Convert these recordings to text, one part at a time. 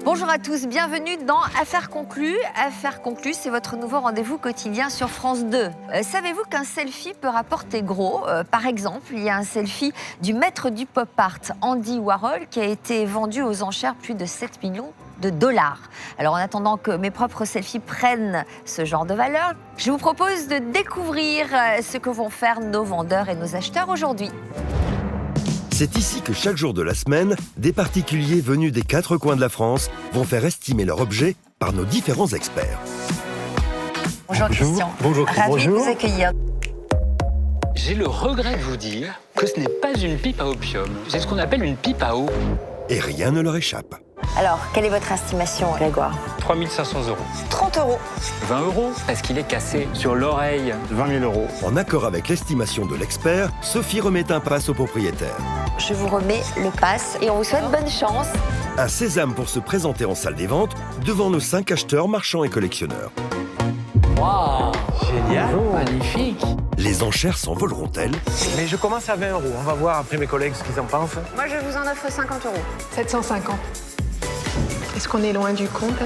Bonjour à tous, bienvenue dans Affaires conclues. Affaires conclues, c'est votre nouveau rendez-vous quotidien sur France 2. Savez-vous qu'un selfie peut rapporter gros? Par exemple, il y a un selfie du maître du pop art, Andy Warhol, qui a été vendu aux enchères plus de 7 millions de dollars. Alors en attendant que mes propres selfies prennent ce genre de valeur, je vous propose de découvrir ce que vont faire nos vendeurs et nos acheteurs aujourd'hui. C'est ici que chaque jour de la semaine, des particuliers venus des 4 coins de la France vont faire estimer leur objet par nos différents experts. Bonjour Christian. Bonjour. Ravi de vous accueillir. J'ai le regret de vous dire que ce n'est pas une pipe à opium. C'est ce qu'on appelle une pipe à eau. Et rien ne leur échappe. Alors, quelle est votre estimation, Grégoire? 3 500 €. 30 €. 20 € parce qu'il est cassé sur l'oreille. 20 000 €. En accord avec l'estimation de l'expert, Sophie remet un pass au propriétaire. Je vous remets le pass et on vous souhaite bonne chance. Un sésame pour se présenter en salle des ventes devant nos 5 acheteurs, marchands et collectionneurs. Waouh, génial, magnifique. Les enchères s'envoleront-elles? Mais je commence à 20 €. On va voir après mes collègues ce qu'ils en pensent. Moi, je vous en offre 50 €. 750. Est-ce qu'on est loin du compte?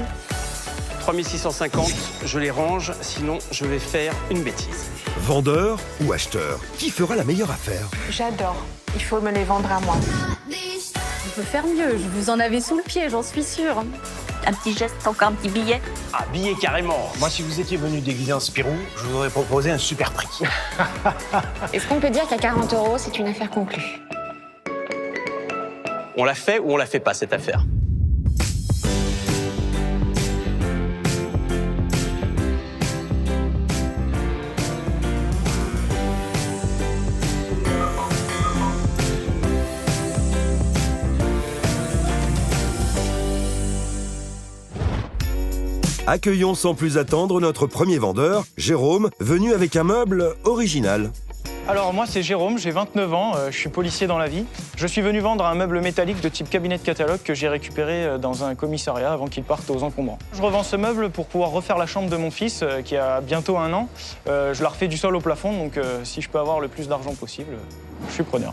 3 650, je les range, sinon je vais faire une bêtise. Vendeur ou acheteur, qui fera la meilleure affaire? J'adore. Il faut me les vendre à moi. On peut faire mieux, vous en avez sous le pied, j'en suis sûre. Un petit geste, encore un petit billet. Ah, billet carrément. Moi, si vous étiez venu déguisé en Spirou, je vous aurais proposé un super prix. Est-ce qu'on peut dire qu'à 40 €, c'est une affaire conclue? On la fait ou on la fait pas, cette affaire? Accueillons sans plus attendre notre premier vendeur, Jérôme, venu avec un meuble original. Alors moi c'est Jérôme, j'ai 29 ans, je suis policier dans la vie. Je suis venu vendre un meuble métallique de type cabinet de catalogue que j'ai récupéré dans un commissariat avant qu'il parte aux encombrants. Je revends ce meuble pour pouvoir refaire la chambre de mon fils qui a bientôt 1 an. Je la refais du sol au plafond, donc si je peux avoir le plus d'argent possible, je suis preneur.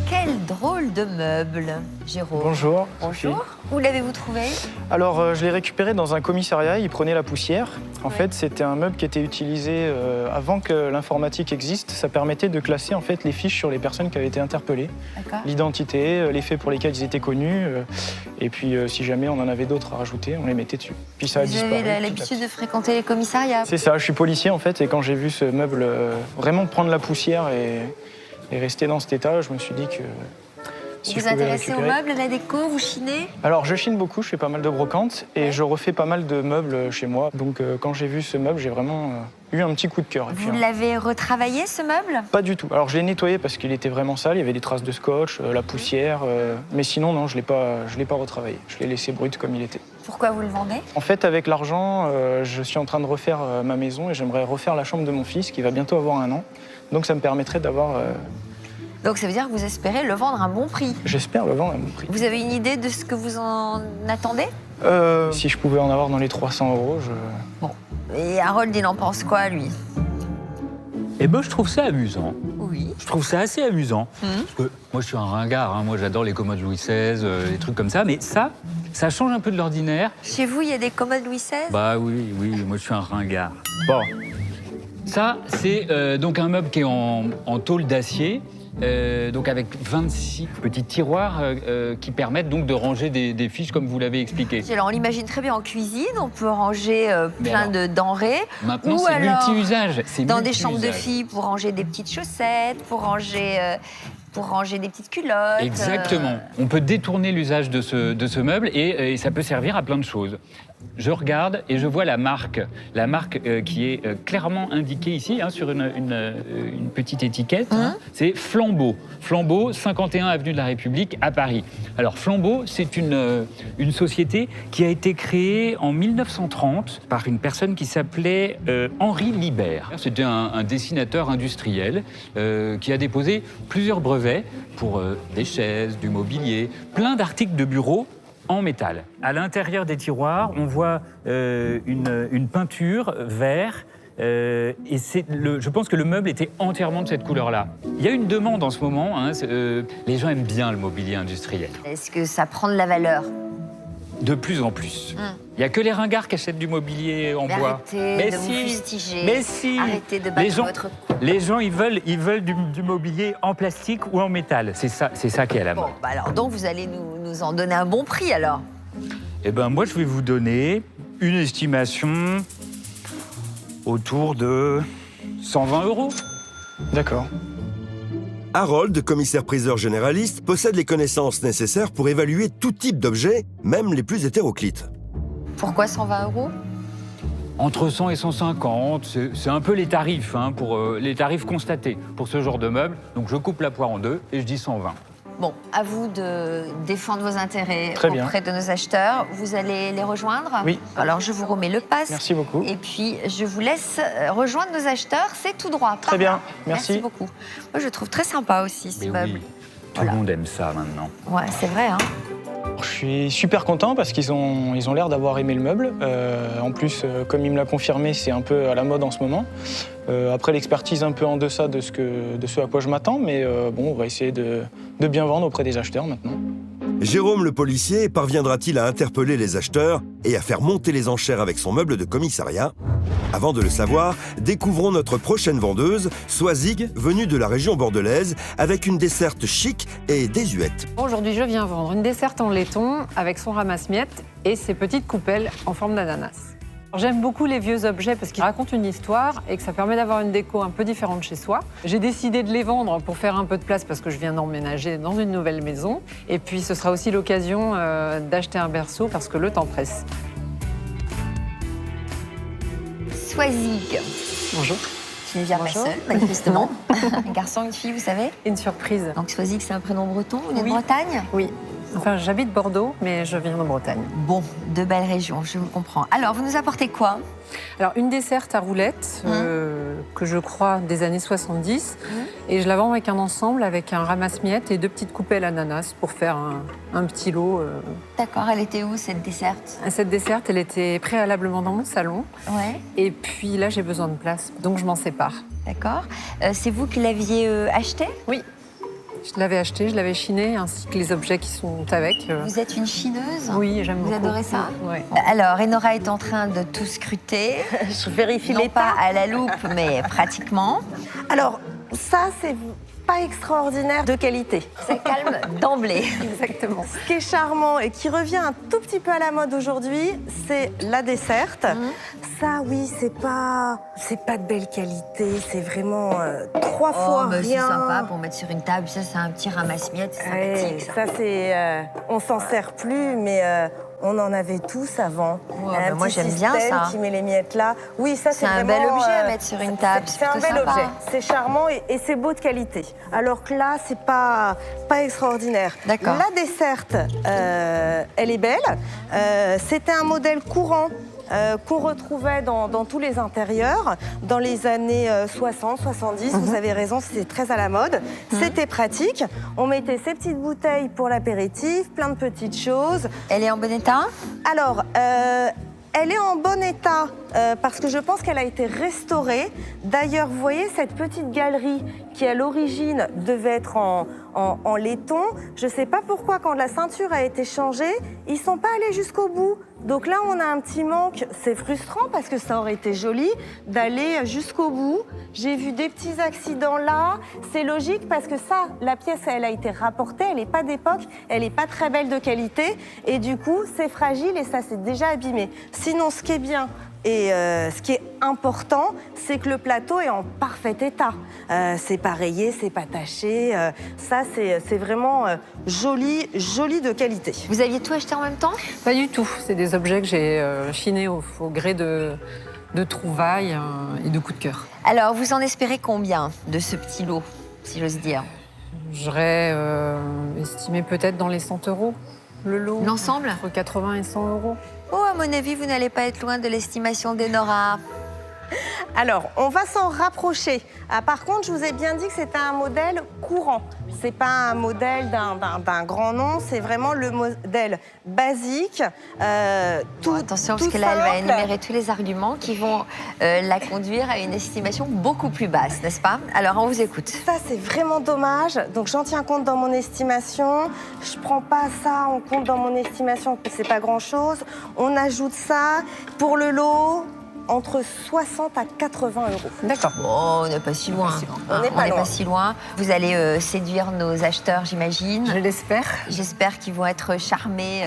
Quel drôle de meuble, Jérôme. Bonjour. Bonjour. Où l'avez-vous trouvé? Alors, je l'ai récupéré dans un commissariat, il prenait la poussière. En fait, c'était un meuble qui était utilisé avant que l'informatique existe. Ça permettait de classer en fait, les fiches sur les personnes qui avaient été interpellées. L'identité, les faits pour lesquels ils étaient connus. Et puis, si jamais on en avait d'autres à rajouter, on les mettait dessus. Puis ça a disparu. Vous avez l'habitude de fréquenter les commissariats? C'est ça, je suis policier en fait. Et quand j'ai vu ce meuble vraiment prendre la poussière et rester dans cet état, je me suis dit que... Vous vous intéressez aux meubles, à la déco, vous chinez? Alors je chine beaucoup, je fais pas mal de brocantes et je refais pas mal de meubles chez moi. Donc quand j'ai vu ce meuble, j'ai vraiment eu un petit coup de cœur. Vous l'avez retravaillé ce meuble? Pas du tout. Alors je l'ai nettoyé parce qu'il était vraiment sale, il y avait des traces de scotch, la poussière. Mais sinon non, je l'ai pas retravaillé. Je l'ai laissé brut comme il était. Pourquoi vous le vendez? En fait avec l'argent, je suis en train de refaire ma maison et j'aimerais refaire la chambre de mon fils qui va bientôt avoir 1 an. Donc ça me permettrait d'avoir... Donc ça veut dire que vous espérez le vendre à un bon prix? J'espère le vendre à bon prix. Vous avez une idée de ce que vous en attendez? Si je pouvais en avoir dans les 300 €, je... Bon. Et Harold, il en pense quoi, lui? Eh ben, je trouve ça amusant. Oui. Je trouve ça assez amusant. Parce que moi, je suis un ringard. Moi, j'adore les commodes Louis XVI, les trucs comme ça. Mais ça change un peu de l'ordinaire. Chez vous, il y a des commodes Louis XVI? Bah oui, moi, je suis un ringard. Bon. Ça, c'est donc un meuble qui est en tôle d'acier. Donc avec 26 petits tiroirs qui permettent donc de ranger des fiches comme vous l'avez expliqué. Alors on l'imagine très bien en cuisine, on peut ranger plein de denrées. Maintenant ou c'est alors multi-usage. Dans des chambres de filles pour ranger des petites chaussettes, pour ranger des petites culottes. Exactement. On peut détourner l'usage de ce meuble et ça peut servir à plein de choses. Je regarde et je vois la marque qui est clairement indiquée ici sur une petite étiquette. C'est Flambeau. Flambeau, 51 avenue de la République à Paris. Alors Flambeau, c'est une société qui a été créée en 1930 par une personne qui s'appelait Henri Libert. C'était un dessinateur industriel qui a déposé plusieurs brevets pour des chaises, du mobilier, plein d'articles de bureau en métal. À l'intérieur des tiroirs, on voit une peinture vert Et je pense que le meuble était entièrement de cette couleur-là. Il y a une demande en ce moment, hein, les gens aiment bien le mobilier industriel. Est-ce que ça prend de la valeur? De plus en plus. Il n'y a que les ringards qui achètent du mobilier en bois. Arrêtez de vous fustiger. Mais si. Arrêtez de battre votre cou. Les gens, ils veulent du mobilier en plastique ou en métal. C'est ça qui est à la mode. Bon, bah alors donc vous allez nous en donner un bon prix alors. Eh ben moi, je vais vous donner une estimation autour de 120 €. D'accord. Harold, commissaire-priseur généraliste, possède les connaissances nécessaires pour évaluer tout type d'objets, même les plus hétéroclites. Pourquoi 120 €? Entre 100 et 150, c'est un peu les tarifs, hein, pour les tarifs constatés pour ce genre de meubles. Donc je coupe la poire en deux et je dis 120. Bon, à vous de défendre vos intérêts Très bien. auprès de nos acheteurs. Vous allez les rejoindre? Oui. Alors, je vous remets le pass. Merci beaucoup. Et puis, je vous laisse rejoindre nos acheteurs. C'est tout droit. Très bien. Merci. Merci beaucoup. Moi, je trouve très sympa aussi ce Mais meuble. oui, tout Voilà. le monde aime ça maintenant. Ouais, c'est vrai, hein. Je suis super content parce qu'ils ont l'air d'avoir aimé le meuble. En plus, comme il me l'a confirmé, c'est un peu à la mode en ce moment. Après, l'expertise un peu en deçà de ce à quoi je m'attends, mais bon, on va essayer de bien vendre auprès des acheteurs maintenant. Jérôme le policier parviendra-t-il à interpeller les acheteurs et à faire monter les enchères avec son meuble de commissariat? Avant de le savoir, découvrons notre prochaine vendeuse, Soisig, venue de la région bordelaise, avec une desserte chic et désuète. Aujourd'hui, je viens vendre une desserte en laiton avec son ramasse-miettes et ses petites coupelles en forme d'ananas. J'aime beaucoup les vieux objets parce qu'ils racontent une histoire et que ça permet d'avoir une déco un peu différente chez soi. J'ai décidé de les vendre pour faire un peu de place parce que je viens d'emménager dans une nouvelle maison. Et puis ce sera aussi l'occasion d'acheter un berceau parce que le temps presse. Soisig. Bonjour. Tu ne viens pas Bonjour. seule, manifestement. Un garçon, une fille, vous savez? Une surprise. Donc Soisig, c'est un prénom breton, vous êtes de Oui. Bretagne? Oui. Enfin, j'habite Bordeaux, mais je viens de Bretagne. Bon, de belles régions, je vous comprends. Alors, vous nous apportez quoi? Alors, une desserte à roulettes, que je crois des années 70. Et je la vends avec un ensemble, avec un ramasse-miettes et 2 petites coupelles ananas pour faire un petit lot. D'accord, elle était où cette desserte? Cette desserte, elle était préalablement dans mon salon. Ouais, Et puis là, j'ai besoin de place, donc je m'en sépare. d'accord. C'est vous qui l'aviez acheté? Oui. Je l'avais acheté, je l'avais chiné, ainsi que les objets qui sont avec. Vous êtes une chineuse? Oui, j'aime beaucoup. Vous adorez ça? Oui. Alors, Enora est en train de tout scruter. Je vérifie Non l'état. pas à la loupe, mais pratiquement. Alors, ça, c'est pas extraordinaire de qualité. Ça calme d'emblée. Exactement. Ce qui est charmant et qui revient un tout petit peu à la mode aujourd'hui, c'est la desserte. Ça, oui, c'est pas de belle qualité. C'est vraiment 3 fois mais c'est rien. sympa pour mettre sur une table. Ça, c'est un petit ramasse-miettes, c'est Ouais, sympathique. Ça. ça, c'est... on s'en sert plus, mais on en avait tous avant. Ouais, Un bah moi, petit j'aime bien système ça. qui met les miettes là. Oui, ça, C'est c'est un vraiment... bel objet à mettre sur une table. C'est un plutôt bel sympa. objet. C'est charmant et c'est beau de qualité. Alors que là, c'est pas extraordinaire. D'accord. La desserte, elle est belle. C'était un modèle courant qu'on retrouvait dans tous les intérieurs dans les années 60, 70. Vous avez raison, c'était très à la mode. C'était pratique. On mettait ces petites bouteilles pour l'apéritif, plein de petites choses. Elle est en bon état? Alors, elle est en bon état parce que je pense qu'elle a été restaurée. D'ailleurs, vous voyez cette petite galerie qui, à l'origine, devait être en laiton. Je ne sais pas pourquoi, quand la ceinture a été changée, ils ne sont pas allés jusqu'au bout. Donc là, on a un petit manque. C'est frustrant parce que ça aurait été joli d'aller jusqu'au bout. J'ai vu des petits accidents là. C'est logique parce que ça, la pièce, elle a été rapportée. Elle n'est pas d'époque. Elle n'est pas très belle de qualité. Et du coup, c'est fragile et ça s'est déjà abîmé. Sinon, ce qui est bien et ce qui est important, c'est que le plateau est en parfait état. C'est pas rayé, c'est pas taché. Ça, c'est vraiment joli de qualité. Vous aviez tout acheté en même temps? Pas du tout. C'est des objets que j'ai chinés au gré de trouvailles et de coups de cœur. Alors, vous en espérez combien de ce petit lot, si j'ose dire? J'aurais estimé peut-être dans les 100 € le lot. L'ensemble? Entre 80 et 100 €. Oh, à mon avis, vous n'allez pas être loin de l'estimation d'Enora. Alors, on va s'en rapprocher. Ah, par contre, je vous ai bien dit que c'était un modèle courant. C'est pas un modèle d'un grand nom, c'est vraiment le modèle basique. Attention, parce que là, elle va énumérer tous les arguments qui vont la conduire à une estimation beaucoup plus basse, n'est-ce pas? Alors, on vous écoute. Ça, c'est vraiment dommage. Donc, j'en tiens compte dans mon estimation. Je prends pas ça en compte dans mon estimation, c'est pas grand-chose. On ajoute ça pour le lot. Entre 60 à 80 euros. D'accord. Bon, on n'est pas si loin. On n'est pas si loin. Vous allez séduire nos acheteurs, j'imagine. Je l'espère. J'espère qu'ils vont être charmés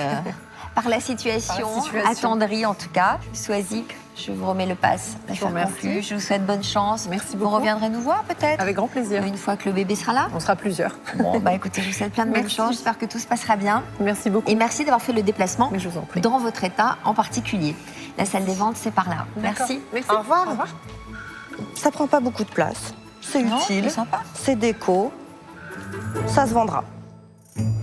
par la situation, attendris en tout cas. Soisig, je vous remets le pass. Je vous remercie. Je vous souhaite bonne chance. Merci beaucoup. Vous reviendrez nous voir peut-être? Avec grand plaisir. Une fois que le bébé sera là? On sera plusieurs. Bon, bah écoutez, je vous souhaite plein de bonnes chances. J'espère que tout se passera bien. Merci beaucoup. Et merci d'avoir fait le déplacement Mais je vous en prie. dans votre état en particulier. La salle des ventes, c'est par là. Merci. Merci. Au revoir. Ça prend pas beaucoup de place. C'est utile. C'est sympa. C'est déco. Ça se vendra.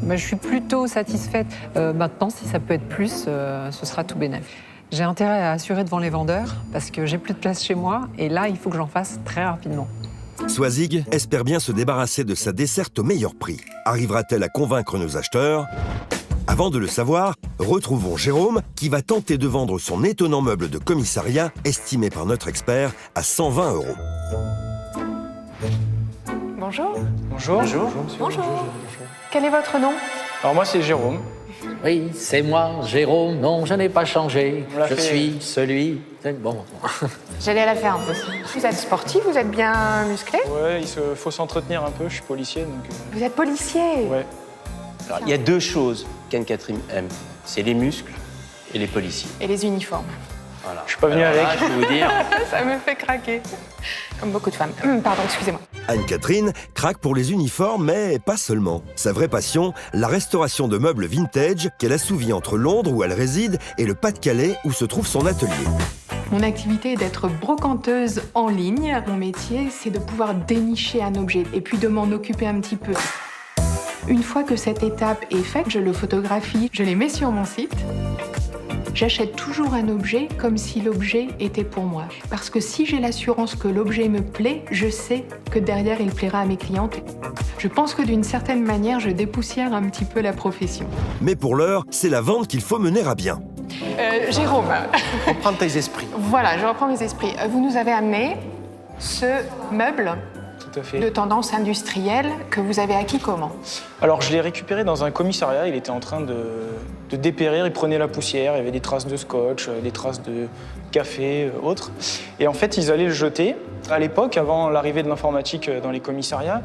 Je suis plutôt satisfaite. Maintenant, si ça peut être plus, ce sera tout bénef. J'ai intérêt à assurer devant les vendeurs parce que j'ai plus de place chez moi et là, il faut que j'en fasse très rapidement. Soisig espère bien se débarrasser de sa desserte au meilleur prix. Arrivera-t-elle à convaincre nos acheteurs? Avant de le savoir, retrouvons Jérôme qui va tenter de vendre son étonnant meuble de commissariat estimé par notre expert à 120 €. Bonjour. Bonjour. Bonjour. Quel est votre nom? Alors moi, c'est Jérôme. Oui, c'est moi, Jérôme. Non, je n'ai pas changé. On l'a Je fait. suis celui... Bon. J'allais la faire un peu. Vous êtes sportif, vous êtes bien musclé? Ouais, faut s'entretenir un peu, je suis policier, donc... Vous êtes policier? Ouais. Alors, il y a deux choses qu'Anne-Catherine aime. C'est les muscles et les policiers. Et les uniformes? Voilà. Je suis pas venu Alors avec. là, je peux vous dire... Ça me fait craquer. Comme beaucoup de femmes. Pardon, excusez-moi. Anne-Catherine craque pour les uniformes, mais pas seulement. Sa vraie passion, la restauration de meubles vintage qu'elle assouvit entre Londres, où elle réside, et le Pas-de-Calais, où se trouve son atelier. Mon activité est d'être brocanteuse en ligne. Mon métier, c'est de pouvoir dénicher un objet et puis de m'en occuper un petit peu. Une fois que cette étape est faite, je le photographie, je les mets sur mon site. J'achète toujours un objet comme si l'objet était pour moi. Parce que si j'ai l'assurance que l'objet me plaît, je sais que derrière, il plaira à mes clientes. Je pense que d'une certaine manière, je dépoussière un petit peu la profession. Mais pour l'heure, c'est la vente qu'il faut mener à bien. Jérôme. Reprends tes esprits. Voilà, je reprends mes esprits. Vous nous avez amené ce meuble Tout à fait. de tendance industrielle que vous avez acquis comment? Alors, je l'ai récupéré dans un commissariat. Il était en train de dépérir. Il prenait la poussière. Il y avait des traces de scotch, des traces de café, autres. Et en fait, ils allaient le jeter. À l'époque, avant l'arrivée de l'informatique dans les commissariats,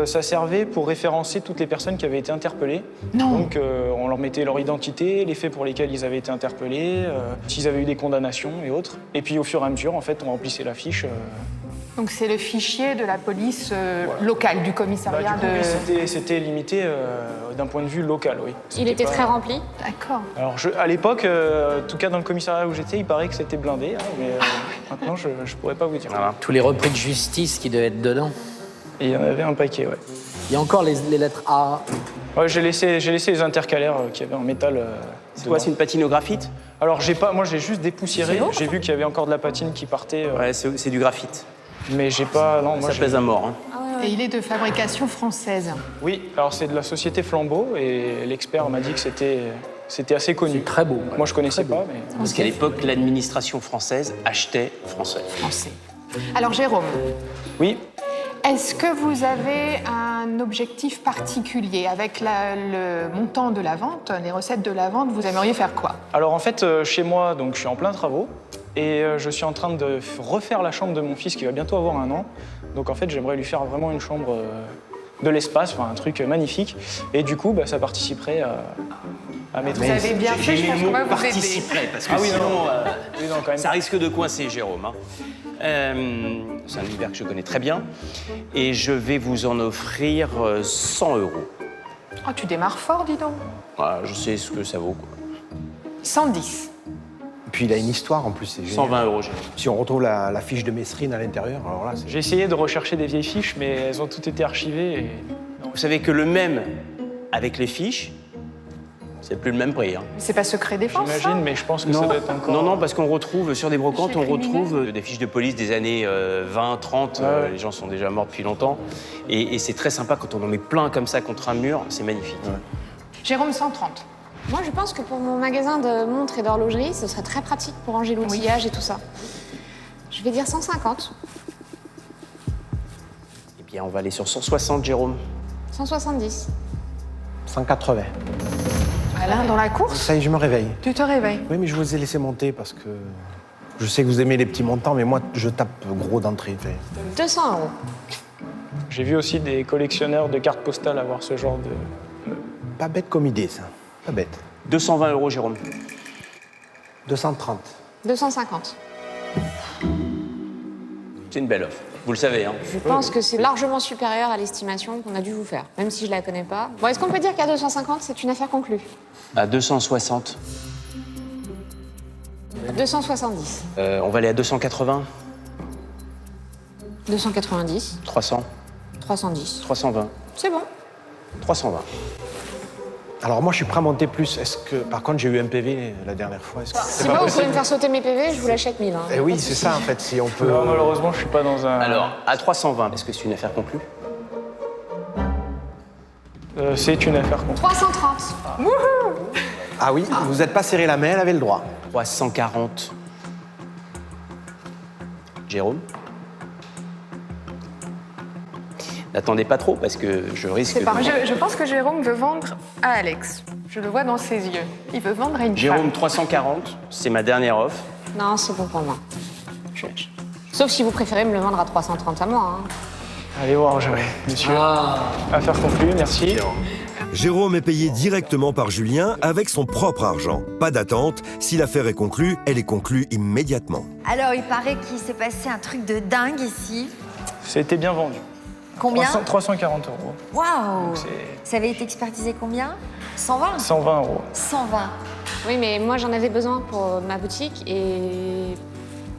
ça servait pour référencer toutes les personnes qui avaient été interpellées. Non. Donc, on leur mettait leur identité, les faits pour lesquels ils avaient été interpellés, s'ils avaient eu des condamnations et autres. Et puis, au fur et à mesure, en fait, on remplissait la fiche. Donc c'est le fichier de la police locale, du commissariat Du coup, oui, c'était limité d'un point de vue local, oui. Il était très rempli? D'accord. Alors, à l'époque, en tout cas dans le commissariat où j'étais, il paraît que c'était blindé, hein, mais maintenant, je pourrais pas vous dire. Voilà. Tous les repris de justice qui devaient être dedans. Et il y en avait un paquet, ouais. Il y a encore les lettres A. Ouais, j'ai laissé les intercalaires qu'il y avait en métal. C'est quoi, c'est une patine au graphite? Alors, moi, j'ai juste dépoussiéré. J'ai vu qu'il y avait encore de la patine qui partait. Ouais, c'est du graphite. Mais j'ai pas... Non, moi, ça pèse à mort. Hein. Et il est de fabrication française. Oui, alors c'est de la société Flambeau et l'expert m'a dit que c'était assez connu. C'est très beau. Moi, je connaissais pas, mais... Parce qu'à l'époque, l'administration française achetait français. Alors Jérôme, Oui. est-ce que vous avez un objectif particulier avec le montant de la vente, les recettes de la vente? Vous aimeriez faire quoi? Alors en fait, chez moi, donc, je suis en plein travaux et je suis en train de refaire la chambre de mon fils qui va bientôt avoir 1 an. Donc en fait, j'aimerais lui faire vraiment une chambre de l'espace, enfin un truc magnifique. Et du coup, ça participerait à mes Vous avez bien fait, je pense qu'on va vous aider. Participerait, parce que Ah oui, sinon, Oui, non, quand même. ça risque de coincer, Jérôme. Hein. C'est un univers que je connais très bien. Et je vais vous en offrir 100 €. Oh, tu démarres fort, dis donc. Voilà, je sais ce que ça vaut. Quoi. 110. Puis il a une histoire en plus, c'est génial. 120 €, Jérôme. Si on retrouve la fiche de Mesrine à l'intérieur, alors là, c'est... J'ai essayé de rechercher des vieilles fiches, mais elles ont toutes été archivées. Et... Vous savez que le même avec les fiches, C'est plus le même prix. Hein. C'est pas secret défense. J'imagine, mais je pense que ça doit être encore... Non, parce qu'on retrouve sur des brocantes, Chez on criminel. retrouve des fiches de police des années 20, 30. Les gens sont déjà morts depuis longtemps. Et c'est très sympa quand on en met plein comme ça contre un mur. C'est magnifique. Jérôme, 130. Moi, je pense que pour mon magasin de montres et d'horlogerie, ce serait très pratique pour ranger l'outillage et tout ça. Je vais dire 150. Eh bien, on va aller sur 160, Jérôme. 170. 180. Alain, dans la course, Ça y est, je me réveille. tu te réveilles. Oui, mais je vous ai laissé monter parce que je sais que vous aimez les petits montants, mais moi, je tape gros d'entrée. 200 €. J'ai vu aussi des collectionneurs de cartes postales avoir ce genre de... Pas bête comme idée, ça. Pas bête. 220 €, Jérôme. 230. 250. C'est une belle offre. Vous le savez, hein. Je pense que c'est largement supérieur à l'estimation qu'on a dû vous faire, même si je la connais pas. Bon, est-ce qu'on peut dire qu'à 250, c'est une affaire conclue? À 260. 270. On va aller à 280. 290. 300. 310. 320. C'est bon. 320. Alors moi, je suis prêt à monter plus. Est-ce que, par contre, j'ai eu un PV la dernière fois. Est-ce que Si moi, vous pouvez me faire sauter mes PV, je vous l'achète 1000. Hein. Eh oui, c'est ça, en fait, si on peut... Non, malheureusement, je suis pas dans un... Alors, à 320, est-ce que c'est une affaire conclue? C'est une affaire conclue. 330. Ah oui, vous n'êtes pas serré la main, elle avait le droit. 340. Jérôme? N'attendez pas trop parce que je risque... Je pense que Jérôme veut vendre à Alex. Je le vois dans ses yeux. Il veut vendre à une Jérôme, femme. 340, c'est ma dernière offre. Non, c'est bon pour moi. Je lâche. Sauf si vous préférez me le vendre à 330 à moi. Hein. Allez voir, monsieur. Affaire conclue, merci. Jérôme est payé directement par Julien avec son propre argent. Pas d'attente, si l'affaire est conclue, elle est conclue immédiatement. Alors, il paraît qu'il s'est passé un truc de dingue ici. C'était bien vendu. Combien? 340 €. Waouh! Donc c'est Ça avait été expertisé combien? 120? 120 €. 120. Oui, mais moi, j'en avais besoin pour ma boutique et...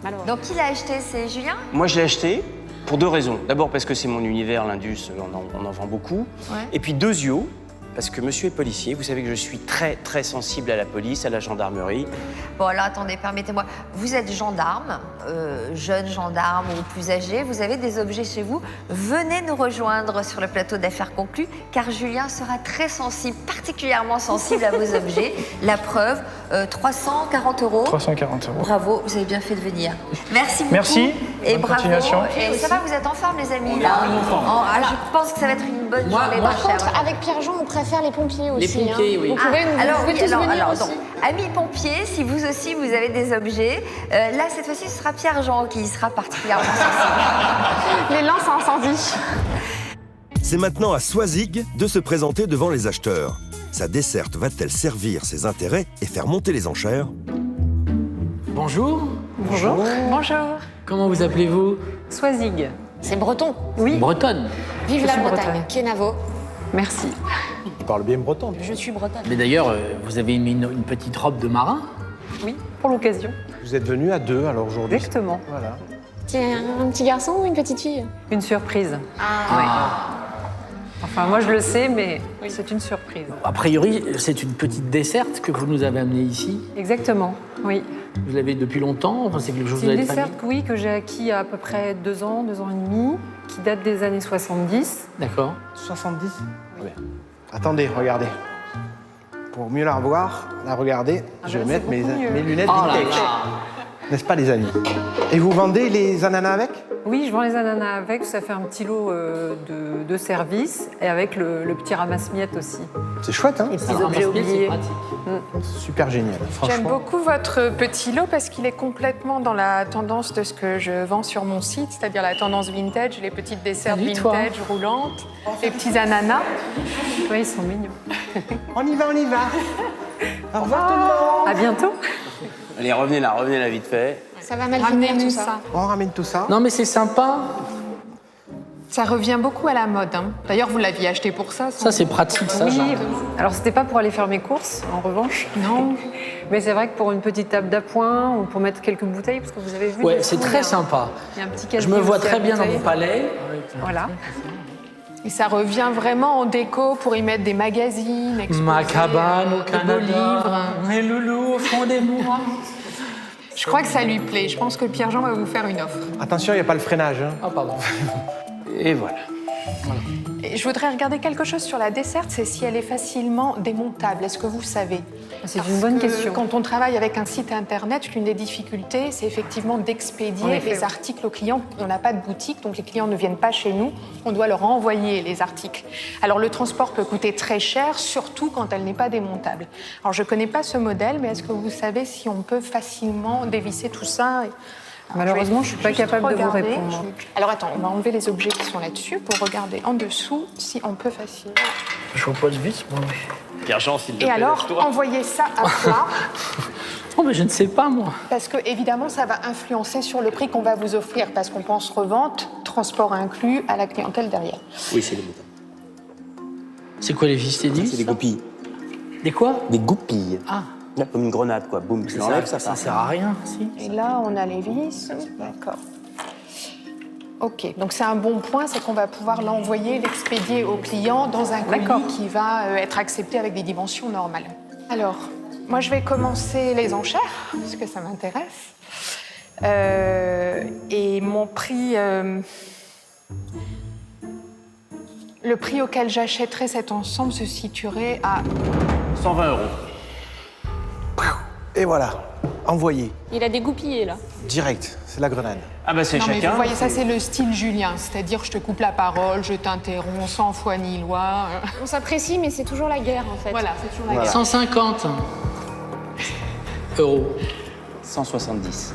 malheureusement. Donc, qui l'a acheté? C'est Julien? Moi, je l'ai acheté pour deux raisons. D'abord parce que c'est mon univers, l'Indus, on en vend beaucoup. Ouais. Et puis deuxio, parce que monsieur est policier, vous savez que je suis très très sensible à la police, à la gendarmerie. Bon, alors attendez, permettez-moi. Vous êtes gendarme, jeune gendarme ou plus âgé, vous avez des objets chez vous. Venez nous rejoindre sur le plateau d'affaires conclues, car Julien sera très sensible, particulièrement sensible à vos objets. La preuve, 340 €. 340 €. Bravo, vous avez bien fait de venir. Merci beaucoup. Merci. Et Bonne bravo. continuation. Et ça va, vous êtes en forme, les amis, là? Alors, je pense que ça va être une bonne journée Par d'enchères. contre, avec Pierre-Jean, on préfère les pompiers aussi. Les pompiers, hein. oui. Vous pouvez, Alors, vous pouvez oui, tous venir aussi. donc, amis pompiers, si vous aussi vous avez des objets, là cette fois-ci ce sera Pierre-Jean qui sera particulièrement sensible. Les lances à incendie. C'est maintenant à Soisig de se présenter devant les acheteurs. Sa desserte va-t-elle servir ses intérêts et faire monter les enchères? Bonjour. Bonjour. Bonjour. Comment vous appelez-vous? Soisig. C'est breton. Oui. Bretonne. Vive Je la suis Bretagne. bretonne. Kenavo. Merci. Tu parles bien breton. Je suis bretonne. Mais d'ailleurs, vous avez mis une petite robe de marin. Oui, pour l'occasion. Vous êtes venus à deux, alors aujourd'hui. Exactement. Voilà. C'est un petit garçon ou une petite fille? Une surprise. Enfin, moi je le sais, mais c'est une surprise. A priori, c'est une petite desserte que vous nous avez amenée ici. Exactement, oui. Vous l'avez depuis longtemps? Enfin, c'est quelque chose C'est que une vous avez desserte, oui, que j'ai acquis il y a à peu près 2 ans, 2 ans et demi, qui date des années 70. D'accord. 70. Bien. Attendez, regardez. Pour mieux la revoir, la regarder, je vais c'est mettre mes beaucoup mieux. lunettes Oh là vintage. là. N'est-ce pas, les amis? Et vous vendez les ananas avec? Oui, je vends les ananas avec, ça fait un petit lot de service, et avec le petit ramasse-miettes aussi. C'est chouette, hein? Les petits objets oubliés. Super génial, franchement. J'aime beaucoup votre petit lot parce qu'il est complètement dans la tendance de ce que je vends sur mon site, c'est-à-dire la tendance vintage, les petites desserts Salut, toi. vintage roulantes, les petits ananas. Oui, ils sont mignons. On y va, on y va. Au revoir tout le monde. À bientôt. Allez, revenez là vite fait. Ça va mal finir tout ça. On ramène tout ça. Non, mais c'est sympa. Ça revient beaucoup à la mode. Hein. D'ailleurs, vous l'aviez acheté pour ça. Ça, c'est pratique, ça. Oui, genre. alors c'était pas pour aller faire mes courses, en revanche. Non. Mais c'est vrai que pour une petite table d'appoint ou pour mettre quelques bouteilles, parce que vous avez vu. Ouais, dessous, c'est il y a très un- sympa. Il y a un petit Je casier me vois aussi très à bien dans bouteilles. mon palais. Voilà. Et ça revient vraiment en déco pour y mettre des magazines, exposés, Ma cabane au de beaux Canada, livres. mes loulous au fond des mois. Je crois que ça lui plaît. Je pense que Pierre-Jean va vous faire une offre. Attention, il n'y a pas le freinage. Hein. Ah, pardon. Et voilà. Et je voudrais regarder quelque chose sur la desserte, c'est si elle est facilement démontable. Est-ce que vous savez? C'est une bonne question. Quand on travaille avec un site internet, l'une des difficultés, c'est effectivement d'expédier les articles aux clients. On n'a pas de boutique, donc les clients ne viennent pas chez nous. On doit leur envoyer les articles. Alors le transport peut coûter très cher, surtout quand elle n'est pas démontable. Alors je ne connais pas ce modèle, mais est-ce que vous savez si on peut facilement dévisser tout ça? Malheureusement, je ne suis pas capable de vous répondre. Alors attends, on va enlever les objets qui sont là-dessus pour regarder en dessous si on peut facilement. Je vois pas de vis, moi. Pierre-Jean, s'il te plaît. Et alors, envoyez ça à plat. Oh, mais je ne sais pas, moi. Parce que, évidemment, ça va influencer sur le prix qu'on va vous offrir, parce qu'on pense revente, transport inclus, à la clientèle derrière. Oui, c'est les moutons. C'est quoi les vis, t'es dit? C'est des goupilles. Des quoi? Des goupilles. Ah. Là, comme une grenade, quoi. Boum, tu l'enlèves, ça part. Ça sert à rien, si. Et là, on a les vis. D'accord. Ok, donc c'est un bon point, c'est qu'on va pouvoir l'envoyer, l'expédier au client dans un colis qui va être accepté avec des dimensions normales. Alors, moi je vais commencer les enchères, parce que ça m'intéresse. Et mon prix... le prix auquel j'achèterais cet ensemble se situerait à... 120 €. Et voilà, envoyé. Il a dégoupillé, là. Direct, c'est la grenade. Ah bah c'est Non, mais chacun. vous voyez, ça c'est le style Julien, c'est-à-dire je te coupe la parole, je t'interromps sans foi ni loi. On s'apprécie, mais c'est toujours la guerre, en fait. Voilà, c'est toujours la guerre. 150 €. 170.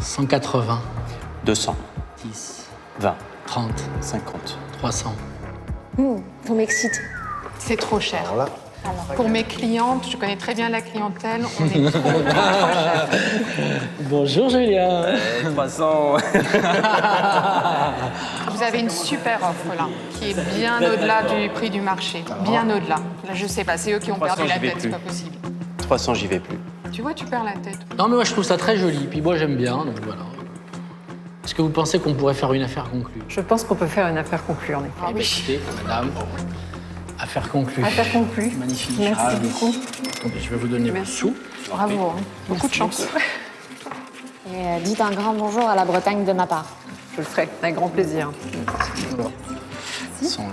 180. 200. 10. 20. 30. 50. 300. Vous m'excitez. C'est trop cher. Alors là, Pour mes clientes, je connais très bien la clientèle, on est trop cher. Bonjour, Julien. 300. Vous avez une super offre là, qui est bien au-delà du prix du marché. Bien au-delà. Là, je sais pas, c'est eux qui ont 300, perdu la j'y vais tête, c'est plus. pas possible. 300, j'y vais plus. Tu vois, tu perds la tête. Non, mais moi, je trouve ça très joli. Puis moi, j'aime bien, donc voilà. Est-ce que vous pensez qu'on pourrait faire une affaire conclue? Je pense qu'on peut faire une affaire conclue, en effet. Ah oui. Écoutez, madame, affaire conclue. Affaire conclue. Magnifique. Merci Ah, beaucoup. Attendez, je vais vous donner vos sous. Bravo, hein. Beaucoup de chance. Et dites un grand bonjour à la Bretagne de ma part. Je le ferai, avec grand plaisir. 100 €.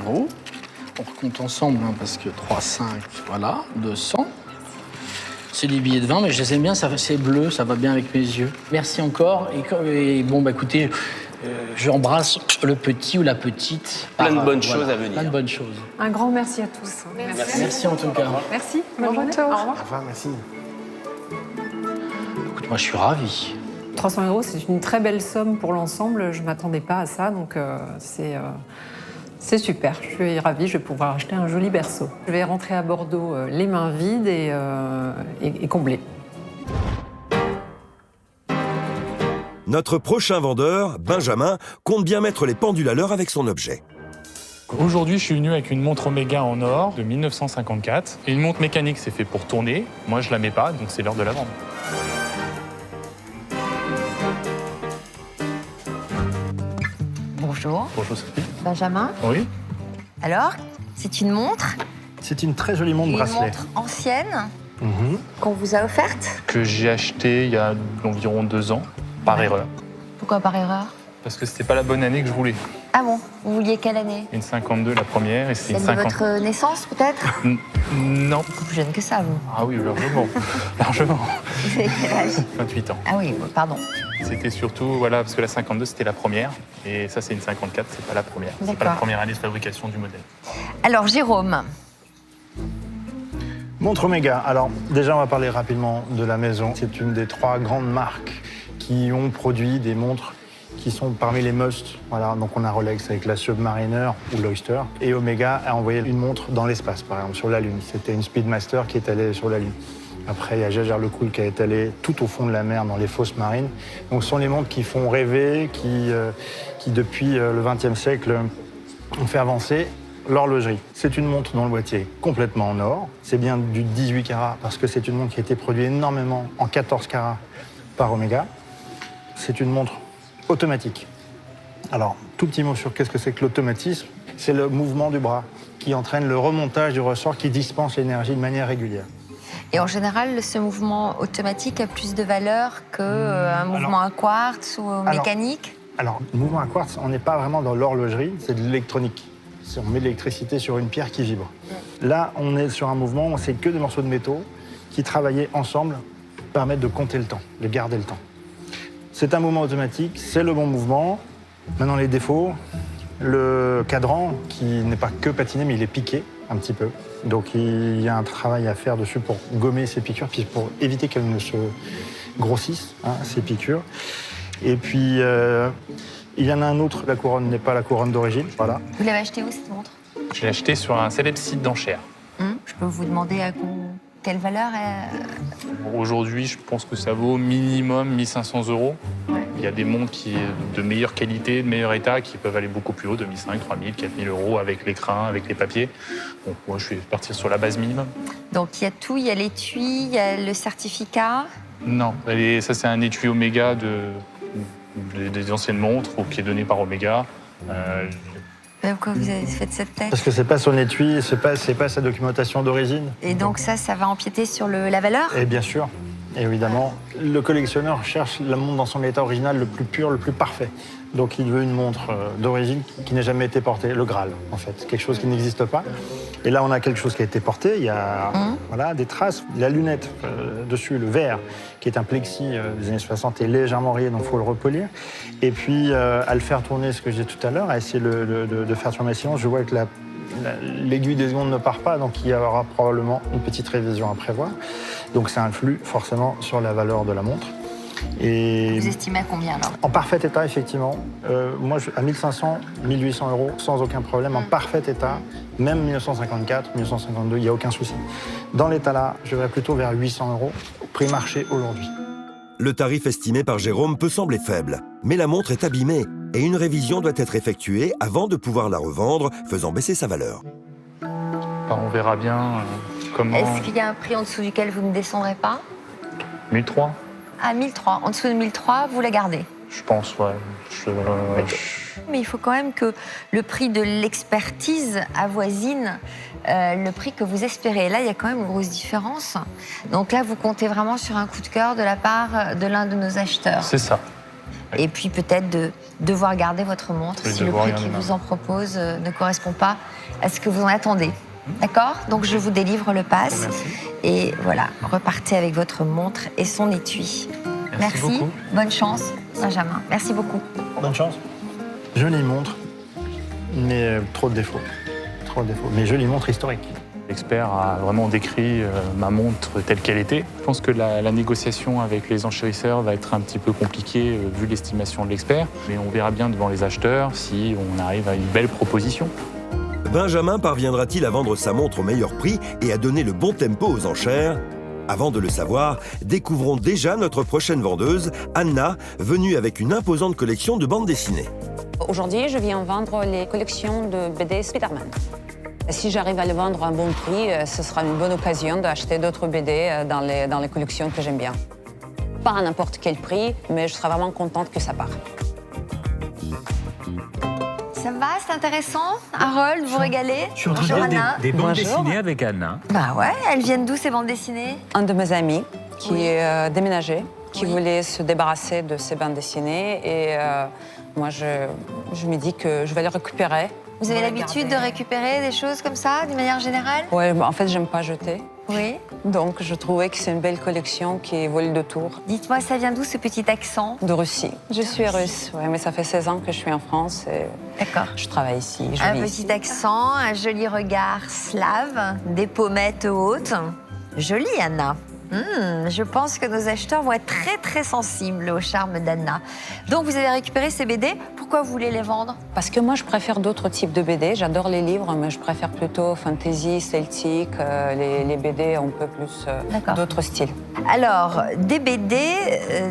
On recompte ensemble, hein, parce que 3, 5, voilà, 200. C'est des billets de 20, mais je les aime bien, c'est bleu, ça va bien avec mes yeux. Merci encore. Et bon, bah écoutez, j'embrasse le petit ou la petite. Plein de bonnes choses à venir. Plein de bonnes choses. Un grand merci à tous. Merci en tout cas. Merci. Bon Bonne journée. retour. Au revoir. enfin, merci. Écoute, moi, je suis ravi. 300 €, c'est une très belle somme pour l'ensemble. Je ne m'attendais pas à ça, donc c'est super. Je suis ravie, je vais pouvoir acheter un joli berceau. Je vais rentrer à Bordeaux les mains vides et comblées. Notre prochain vendeur, Benjamin, compte bien mettre les pendules à l'heure avec son objet. Aujourd'hui, je suis venu avec une montre Omega en or de 1954. Et une montre mécanique, c'est fait pour tourner. Moi, je la mets pas, donc c'est l'heure de la vendre. Bonjour. Bonjour, Sophie. Benjamin. Oui. Alors, c'est une montre, C'est une très jolie montre une bracelet. montre ancienne qu'on vous a offerte. Que j'ai acheté il y a environ 2 ans, par erreur. Pourquoi par erreur? Parce que c'était pas la bonne année que je voulais. Ah bon, vous vouliez quelle année? Une 52 la première et c'est Celle une de 50. votre naissance, peut-être? Non. Beaucoup plus jeune que ça, vous. Ah oui, largement. Largement. Vous avez quel âge? 28 ans. Ah oui, pardon. C'était surtout, voilà, parce que la 52, c'était la première. Et ça, c'est une 54, c'est pas la première. C'est pas la D'accord. première année de fabrication du modèle. Alors, Jérôme. Montre Omega. Alors, déjà, on va parler rapidement de la maison. C'est une des 3 grandes marques qui ont produit des montres qui sont parmi les must. Voilà, donc on a Rolex avec la Submariner ou l'Oyster. Et Omega a envoyé une montre dans l'espace, par exemple, sur la Lune. C'était une Speedmaster qui est allée sur la Lune. Après, il y a Jaeger-LeCoultre qui est allé tout au fond de la mer, dans les fosses marines. Donc, ce sont les montres qui font rêver, qui depuis le XXe siècle, ont fait avancer l'horlogerie. C'est une montre dont le boîtier est complètement en or. C'est bien du 18 carats, parce que c'est une montre qui a été produite énormément en 14 carats par Omega. C'est une montre automatique. Alors, tout petit mot sur qu'est-ce que c'est que l'automatisme. c'est le mouvement du bras qui entraîne le remontage du ressort qui dispense l'énergie de manière régulière. Et en général, ce mouvement automatique a plus de valeur qu'un mouvement à quartz ou mécanique? Alors, le mouvement à quartz, on n'est pas vraiment dans l'horlogerie, c'est de l'électronique. On met de l'électricité sur une pierre qui vibre. Là, on est sur un mouvement où c'est que des morceaux de métaux qui, travaillés ensemble, permettent de compter le temps, de garder le temps. C'est un mouvement automatique, c'est le bon mouvement. Maintenant, les défauts, le cadran, qui n'est pas que patiné, mais il est piqué un petit peu. Donc, il y a un travail à faire dessus pour gommer ces piqûres, puis pour éviter qu'elles ne se grossissent, ces piqûres. Et puis, il y en a un autre, la couronne n'est pas la couronne d'origine, voilà. Vous l'avez acheté où, cette montre? Je l'ai acheté sur un célèbre site d'enchères. Je peux vous demander quelle valeur Aujourd'hui, je pense que ça vaut minimum 1500 €. Il y a des montres de meilleure qualité, de meilleur état, qui peuvent aller beaucoup plus haut, 2500, 3000, 4000 € avec l'écrin, avec les papiers. Donc moi, je vais partir sur la base minimum. Donc il y a tout, il y a l'étui, il y a le certificat. Non, ça c'est un étui Omega des anciennes montres qui est donné par Omega. Pourquoi vous avez fait cette tête? Parce que c'est pas son étui, c'est pas sa documentation d'origine. Et donc ça va empiéter sur la valeur? Et bien sûr, évidemment. Le collectionneur cherche la montre dans son état original le plus pur, le plus parfait. Donc il veut une montre d'origine qui n'a jamais été portée, le Graal en fait, quelque chose qui n'existe pas. Et là on a quelque chose qui a été porté, il y a des traces, la lunette dessus, le verre, qui est un plexi des années 60 est légèrement rayé, donc il faut le repolir. Et puis à le faire tourner, ce que j'ai dit tout à l'heure, à essayer de faire tourner silence, je vois que l'aiguille des secondes ne part pas, donc il y aura probablement une petite révision à prévoir. Donc ça influe forcément sur la valeur de la montre. Et vous estimez à combien alors? En parfait état, effectivement. Moi, à 1500, 1800 € sans aucun problème. En parfait état, même 1954, 1952, il n'y a aucun souci. Dans l'état là, je vais plutôt vers 800 €, prix marché aujourd'hui. Le tarif estimé par Jérôme peut sembler faible, mais la montre est abîmée et une révision doit être effectuée avant de pouvoir la revendre, faisant baisser sa valeur. On verra bien comment... Est-ce qu'il y a un prix en dessous duquel vous ne descendrez pas? 1300. À 1300. En dessous de 1300, vous la gardez? Je pense, ouais. Mais il faut quand même que le prix de l'expertise avoisine le prix que vous espérez. Là, il y a quand même une grosse différence. Donc là, vous comptez vraiment sur un coup de cœur de la part de l'un de nos acheteurs. C'est ça. Et puis peut-être de devoir garder votre montre si le prix qu'il vous en propose ne correspond pas à ce que vous en attendez. D'accord? Donc je vous délivre le pass. Merci. Et voilà, repartez avec votre montre et son étui. Merci beaucoup. Bonne chance, Benjamin. Merci beaucoup. Bonne chance. Jolie montre, mais trop de défauts. Trop de défauts. Mais jolie montre historique. L'expert a vraiment décrit ma montre telle qu'elle était. Je pense que la négociation avec les enchérisseurs va être un petit peu compliquée vu l'estimation de l'expert. Mais on verra bien devant les acheteurs si on arrive à une belle proposition. Benjamin parviendra-t-il à vendre sa montre au meilleur prix et à donner le bon tempo aux enchères? Avant de le savoir, découvrons déjà notre prochaine vendeuse, Anna, venue avec une imposante collection de bandes dessinées. Aujourd'hui, je viens vendre les collections de BD Spider-Man. Si j'arrive à les vendre à un bon prix, ce sera une bonne occasion d'acheter d'autres BD dans les collections que j'aime bien. Pas à n'importe quel prix, mais je serai vraiment contente que ça part. Ça va, c'est intéressant. Harold, vous régalez? Je suis en train de lire des bandes dessinées avec Anna. Bah ouais, elles viennent d'où ces bandes dessinées? Un de mes amis qui est déménagé, qui voulait se débarrasser de ses bandes dessinées. Et moi, je me dis que je vais les récupérer. Vous avez l'habitude de récupérer des choses comme ça, d'une manière générale? Oui, en fait, j'aime pas jeter. Oui. Donc, je trouvais que c'est une belle collection qui vole de tour. Dites-moi, ça vient d'où ce petit accent? De Russie. Je suis russe, ouais, mais ça fait 16 ans que je suis en France et je travaille ici. Un petit accent, un joli regard slave, des pommettes hautes. Joli, Anna. Je pense que nos acheteurs vont être très très sensibles au charme d'Anna. Donc vous avez récupéré ces BD, pourquoi vous voulez les vendre? Parce que moi je préfère d'autres types de BD, j'adore les livres, mais je préfère plutôt fantasy, celtique, les BD un peu plus d'autres styles. Alors, des BD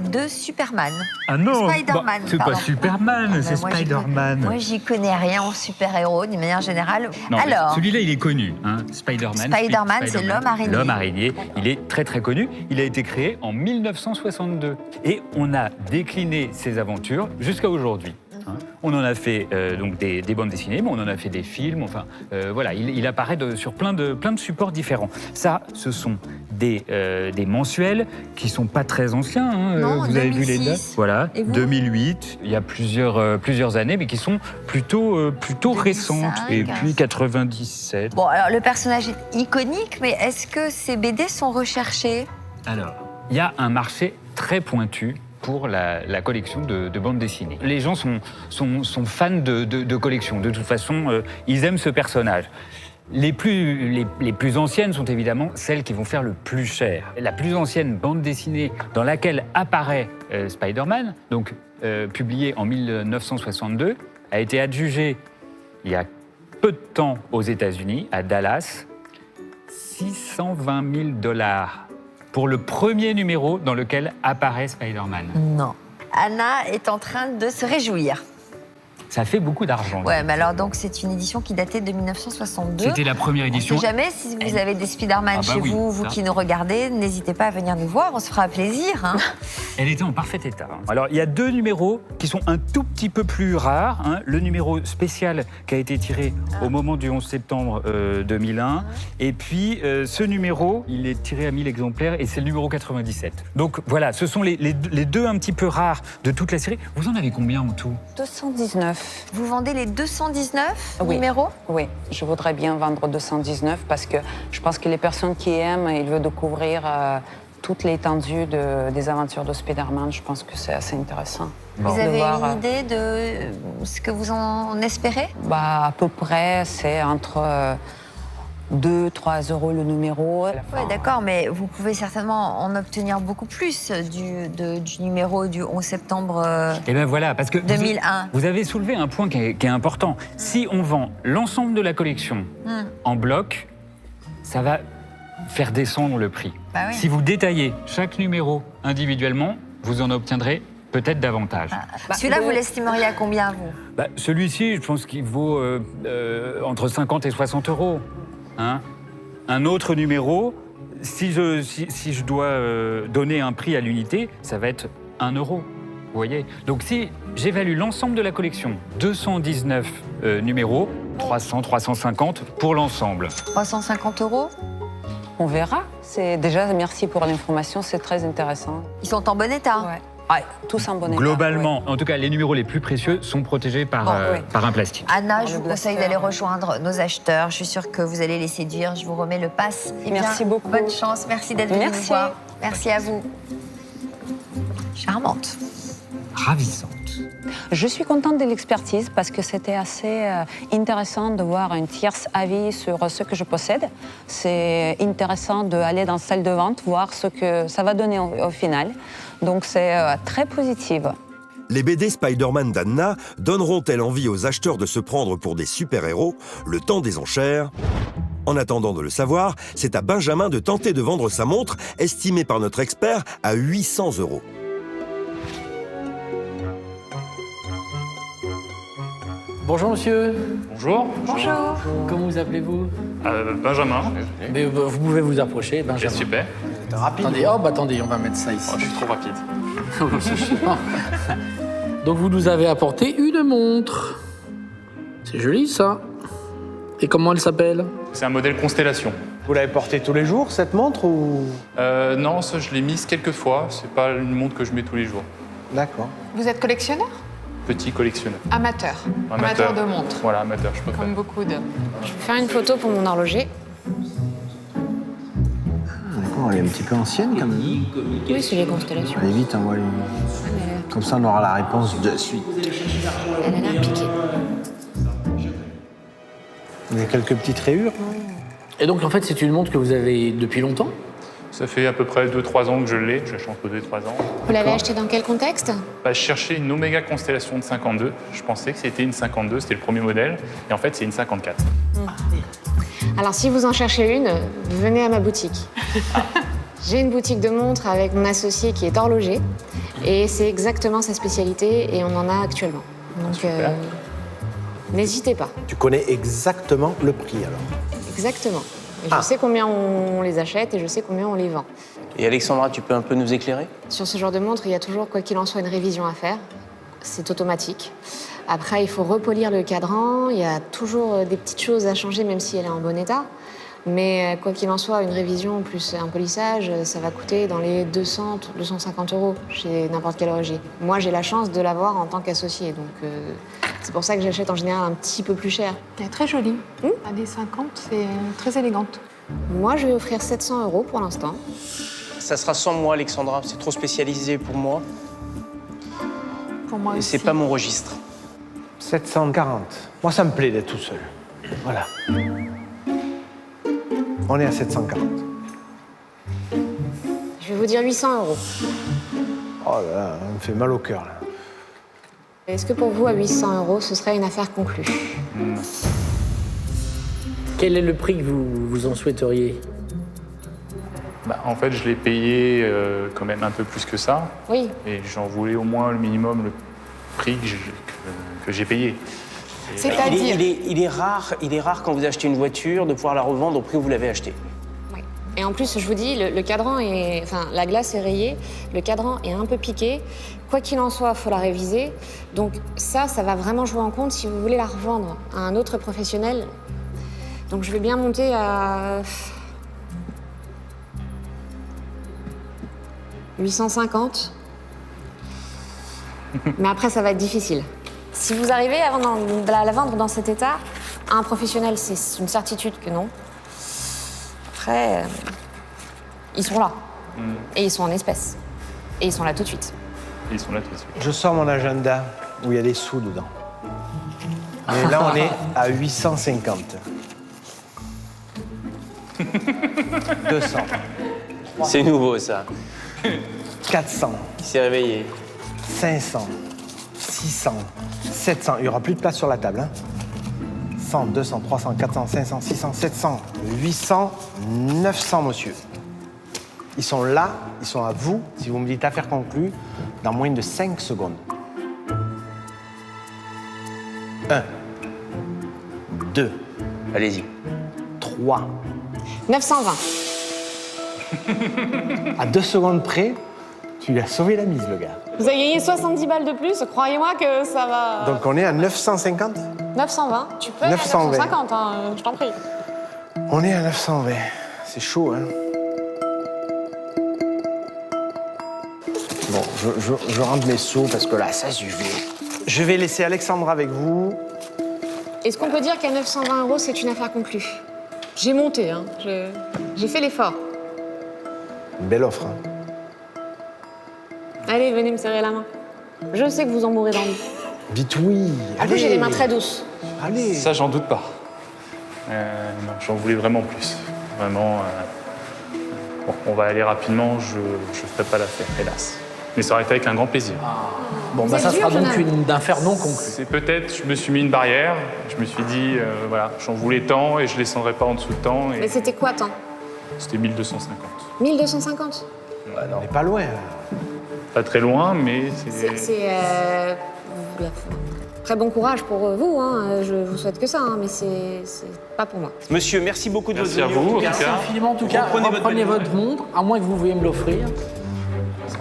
de Superman. Ah non, Spider-Man, c'est pas Superman, c'est Spider-Man. Moi j'y connais rien en super-héros d'une manière générale. Non, alors, celui-là il est connu, hein, Spider-Man. Spider-Man, c'est l'homme araignée. L'homme araignée, il est très très connu. Il a été créé en 1962 et on a décliné ses aventures jusqu'à aujourd'hui. On en a fait donc des bandes dessinées, mais on en a fait des films. Enfin, voilà, il apparaît sur plein de supports différents. Ça, ce sont des mensuels qui sont pas très anciens. Hein. Non, vous avez vu les 2006. dates. Voilà, 2008. Il y a plusieurs années, mais qui sont plutôt récentes. Et puis 97. Bon, alors le personnage est iconique, mais est-ce que ces BD sont recherchés? Alors, il y a un marché très pointu pour la collection de bandes dessinées. Les gens sont fans de collection. De toute façon, ils aiment ce personnage. Les plus anciennes sont évidemment celles qui vont faire le plus cher. La plus ancienne bande dessinée dans laquelle apparaît Spider-Man, donc publiée en 1962, a été adjugée il y a peu de temps aux États-Unis, à Dallas, $620 000 pour le premier numéro dans lequel apparaît Spider-Man. Non. Anna est en train de se réjouir. Ça fait beaucoup d'argent. Ouais, mais alors donc c'est une édition qui datait de 1962. C'était la première édition. On sait jamais si vous avez des Spider-Man chez vous, vous qui nous regardez, n'hésitez pas à venir nous voir, on se fera plaisir. Hein. Elle était en parfait état. Alors il y a 2 numéros qui sont un tout petit peu plus rares. Hein. Le numéro spécial qui a été tiré au moment du 11 septembre 2001. Et puis ce numéro, il est tiré à 1000 exemplaires et c'est le numéro 97. Donc voilà, ce sont les 2 un petit peu rares de toute la série. Vous en avez combien en tout? 219. Vous vendez les 219 numéros? Oui, je voudrais bien vendre 219 parce que je pense que les personnes qui aiment, ils veulent découvrir toute l'étendue des aventures de Spider-Man. Je pense que c'est assez intéressant. Vous avez une idée de ce que vous en espérez? À peu près, c'est entre 2-3 euros le numéro. Oui, d'accord, mais vous pouvez certainement en obtenir beaucoup plus du numéro du 11 septembre Et bien voilà, parce que 2001. Vous avez soulevé un point qui est important. Si on vend l'ensemble de la collection en bloc, ça va faire descendre le prix. Bah oui. Si vous détaillez chaque numéro individuellement, vous en obtiendrez peut-être davantage. Celui-là, vous l'estimeriez à combien, vous? Celui-ci, je pense qu'il vaut entre 50 et 60 euros. Hein? Un autre numéro, si je dois donner un prix à l'unité, ça va être 1 euro. Vous voyez? Donc si j'évalue l'ensemble de la collection, 219 numéros, 300, 350 pour l'ensemble. 350 euros? On verra. Déjà, merci pour l'information, c'est très intéressant. Ils sont en bon état? Ouais, tous en bon état. Globalement, en tout cas, les numéros les plus précieux sont protégés par un plastique. Anna, je vous conseille d'aller rejoindre nos acheteurs. Je suis sûre que vous allez les séduire. Je vous remets le pass. Merci beaucoup. Bonne chance. Merci d'être venue nous voir. Merci à vous. Charmante. Ravissante. Je suis contente de l'expertise parce que c'était assez intéressant de voir un tierce avis sur ce que je possède. C'est intéressant d'aller dans la salle de vente, voir ce que ça va donner au final. Donc c'est très positif. Les BD Spider-Man d'Anna donneront-elles envie aux acheteurs de se prendre pour des super-héros le temps des enchères? En attendant de le savoir, c'est à Benjamin de tenter de vendre sa montre, estimée par notre expert à 800 euros. Bonjour monsieur. Bonjour. Bonjour. Comment vous appelez-vous? Benjamin. Mais vous pouvez vous approcher, Benjamin. Super. Rapide. Attendez, attendez, on va mettre ça ici. Je suis trop rapide. Donc vous nous avez apporté une montre. C'est joli ça. Et comment elle s'appelle? C'est un modèle Constellation. Vous l'avez portée tous les jours, cette montre, ou... Non, ça je l'ai mise quelques fois. C'est pas une montre que je mets tous les jours. D'accord. Vous êtes collectionneur? Petit collectionneur. Amateur. Amateur de montres. Voilà, amateur, je préfère. Comme beaucoup de... Je vais faire une photo pour mon horloger. D'accord, elle est un petit peu ancienne quand même. Oui, c'est les constellations. Allez vite, envoie-lui. Comme ça, on aura la réponse de suite. Elle a l'air piquée. Il y a quelques petites rayures. Et donc en fait, c'est une montre que vous avez depuis longtemps? Ça fait à peu près 2-3 ans que je l'ai. Je la change tous 2-3 ans. Vous l'avez acheté dans quel contexte? Je cherchais une Omega Constellation de 52. Je pensais que c'était une 52, c'était le premier modèle. Et en fait, c'est une 54. Alors, si vous en cherchez une, venez à ma boutique. J'ai une boutique de montres avec mon associé qui est horloger. Et c'est exactement sa spécialité et on en a actuellement. Donc, n'hésitez pas. Tu connais exactement le prix, alors? Exactement. Et je sais combien on les achète et je sais combien on les vend. Et Alexandra, tu peux un peu nous éclairer? Sur ce genre de montre, il y a toujours, quoi qu'il en soit, une révision à faire. C'est automatique. Après, il faut repolir le cadran. Il y a toujours des petites choses à changer, même si elle est en bon état. Mais quoi qu'il en soit, une révision plus un polissage, ça va coûter dans les 200, 250 € chez n'importe quel horloger. Moi, j'ai la chance de l'avoir en tant qu'associé, donc c'est pour ça que j'achète en général un petit peu plus cher. Elle est très jolie. Années 50, c'est très élégante. Moi, je vais offrir 700 € pour l'instant. Ça sera sans moi, Alexandra. C'est trop spécialisé pour moi. Pour moi Et aussi. c'est pas mon registre. 740. Moi, ça me plaît d'être tout seul. Voilà. On est à 740. Je vais vous dire 800 €. Oh là là, ça me fait mal au cœur, là. Est-ce que pour vous, à 800 € ce serait une affaire conclue? Quel est le prix que vous en souhaiteriez? En fait, je l'ai payé quand même un peu plus que ça. Oui. Et j'en voulais au moins le minimum, le prix que j'ai payé. C'est-à-dire il est rare quand vous achetez une voiture de pouvoir la revendre au prix où vous l'avez achetée. Oui. Et en plus, je vous dis, le cadran est... Enfin, la glace est rayée, le cadran est un peu piqué. Quoi qu'il en soit, il faut la réviser. Donc ça va vraiment jouer en compte si vous voulez la revendre à un autre professionnel. Donc je vais bien monter à... 850. Mais après, ça va être difficile. Si vous arrivez à la vendre dans cet état, à un professionnel, c'est une certitude que non. Après, ils sont là. Et ils sont en espèces. Et ils sont là tout de suite. Ils sont là tout de suite. Je sors mon agenda où il y a des sous dedans. Et là, on est à 850. 200. C'est nouveau, ça. 400. Il s'est réveillé. 500. 600. 700. Il n'y aura plus de place sur la table. 100, 200, 300, 400, 500, 600, 700, 800, 900, monsieur. Ils sont là, ils sont à vous. Si vous me dites affaire conclue, dans moins de 5 secondes. 1. 2. Allez-y. 3. 920. À 2 secondes près, tu lui as sauvé la mise, le gars. Vous avez gagné 70 balles de plus, croyez-moi que ça va... Donc on est à 950. 920. Tu peux aller à 920. 950, hein, je t'en prie. On est à 920. C'est chaud, hein. Bon, je rentre mes sous parce que là, ça suffit. Je vais laisser Alexandra avec vous. Est-ce qu'on peut dire qu'à 920 €, c'est une affaire conclue? J'ai monté, hein. J'ai fait l'effort. Une belle offre, hein. Allez, venez me serrer la main. Je sais que vous en mourrez d'envie. Dites oui. En plus, j'ai des mains très douces. Allez. Ça, j'en doute pas. Non, j'en voulais vraiment plus. Vraiment. Bon, on va aller rapidement, je ne ferai pas l'affaire, hélas. Mais ça aurait été avec un grand plaisir. Bon, bah, ça sera donc une affaire non conclue. C'est peut-être, je me suis mis une barrière, je me suis dit, voilà, j'en voulais tant et je ne descendrai pas en dessous de tant. Mais c'était quoi, tant? C'était 1250. 1250? Ouais, non. On n'est pas loin. Pas très loin, mais c'est... Très bon courage pour vous, hein. Je vous souhaite que ça, hein, mais c'est pas pour moi. Monsieur, merci beaucoup de votre venue. Merci à vous, en tout Merci cas. infiniment, en tout cas. Reprenez votre montre, à moins que vous vouliez me l'offrir.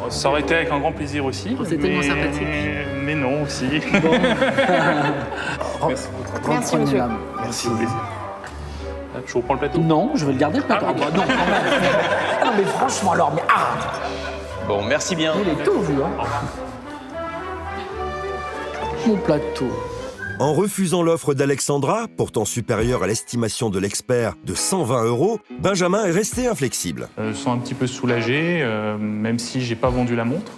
Ça aurait été avec un grand plaisir aussi. C'est tellement sympathique. Mais non aussi. Merci. Merci, monsieur. Merci. Je reprends le plateau. Non, je vais le garder le plateau. Ah, non, quand même. Ah non, mais franchement, alors, mais Bon, merci bien. il est tout vu, hein. Mon plateau. En refusant l'offre d'Alexandra, pourtant supérieure à l'estimation de l'expert de 120 €, Benjamin est resté inflexible. Je sens un petit peu soulagé, même si j'ai pas vendu la montre.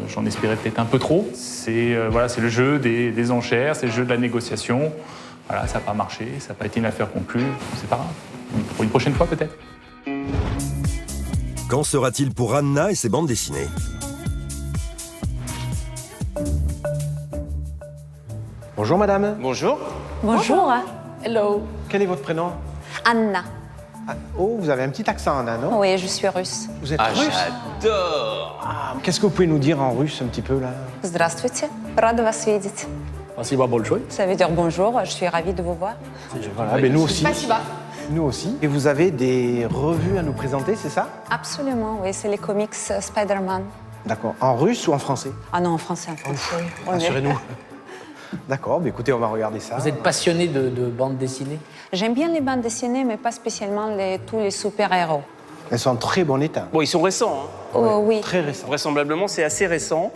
J'en espérais peut-être un peu trop. C'est c'est le jeu des enchères, c'est le jeu de la négociation. Voilà, ça n'a pas marché, ça n'a pas été une affaire conclue. C'est pas grave. Pour une prochaine fois peut-être. Qu'en sera-t-il pour Anna et ses bandes dessinées? Bonjour, madame. Bonjour. Bonjour. Hello. Quel est votre prénom? Anna. Ah, oh, vous avez un petit accent, Anna, non? Oui, je suis russe. Vous êtes Ah, russe? j'adore. Ah, qu'est-ce que vous pouvez nous dire en russe un petit peu, là? Здравствуйте, рада вас видеть. Спасибо большое. Ça veut dire bonjour, je suis ravie de vous voir. Voilà, mais nous aussi. Спасибо. Nous aussi. Et vous avez des revues à nous présenter, c'est ça? Absolument, oui, c'est les comics Spider-Man. D'accord. En russe ou en français? Ah non, en français, en français. Rassurez-nous. D'accord, bah écoutez, on va regarder ça. Vous êtes passionné de bande dessinée? J'aime bien les bandes dessinées, mais pas spécialement tous les super-héros. Elles sont en très bon état. Bon, ils sont récents. Hein. Oh, oui. Très récents. Vraisemblablement, c'est assez récent.